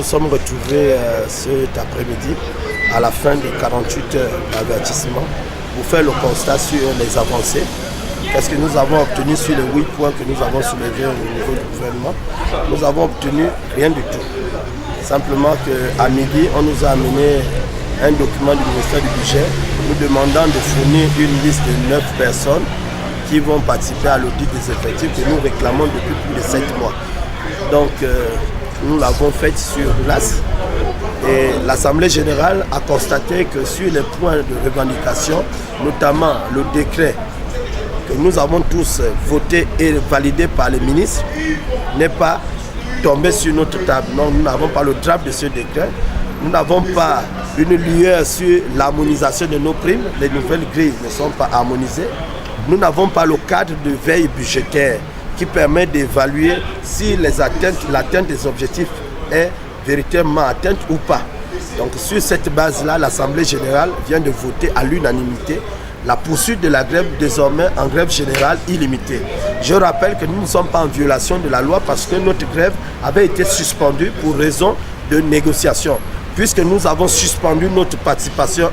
sommes retrouvés cet après-midi à la fin de 48 heures d'avertissement pour faire le constat sur les avancées. Qu'est-ce que nous avons obtenu sur les 8 points que nous avons soulevés au niveau du gouvernement? Nous avons obtenu rien du tout. Simplement qu'à midi, on nous a amené un document du ministère du Budget nous demandant de fournir une liste de 9 personnes qui vont participer à l'audit des effectifs que nous réclamons depuis plus de 7 mois. Donc, nous l'avons fait sur place et l'Assemblée générale a constaté que sur les points de revendication, notamment le décret que nous avons tous voté et validé par les ministres, n'est pas tombé sur notre table. Non, nous n'avons pas le draft de ce décret. Nous n'avons pas une lueur sur l'harmonisation de nos primes. Les nouvelles grilles ne sont pas harmonisées. Nous n'avons pas le cadre de veille budgétaire qui permet d'évaluer si l'atteinte des objectifs est véritablement atteinte ou pas. Donc sur cette base-là, l'Assemblée générale vient de voter à l'unanimité la poursuite de la grève désormais en grève générale illimitée. Je rappelle que nous ne sommes pas en violation de la loi parce que notre grève avait été suspendue pour raison de négociation. Puisque nous avons suspendu notre participation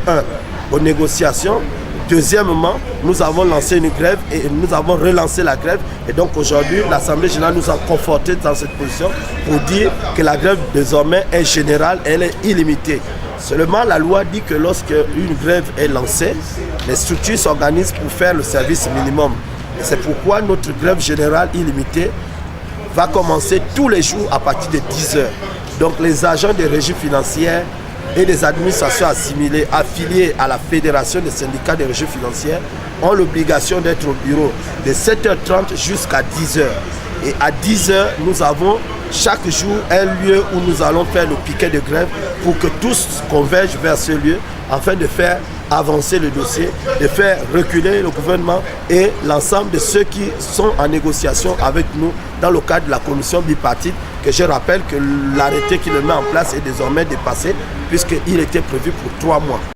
aux négociations. Deuxièmement, nous avons lancé une grève et nous avons relancé la grève. Et donc aujourd'hui, l'Assemblée générale nous a confortés dans cette position pour dire que la grève désormais est générale, elle est illimitée. Seulement, la loi dit que lorsque une grève est lancée, les structures s'organisent pour faire le service minimum. Et c'est pourquoi notre grève générale illimitée va commencer tous les jours à partir de 10 heures. Donc les agents des régies financières et des administrations assimilées, affiliées à la Fédération des syndicats des régies financières, ont l'obligation d'être au bureau de 7h30 jusqu'à 10h. Et à 10h, nous avons chaque jour un lieu où nous allons faire le piquet de grève pour que tous convergent vers ce lieu afin de faire avancer le dossier, de faire reculer le gouvernement et l'ensemble de ceux qui sont en négociation avec nous dans le cadre de la commission bipartite, que je rappelle que l'arrêté qui le met en place est désormais dépassé puisqu'il était prévu pour 3 mois.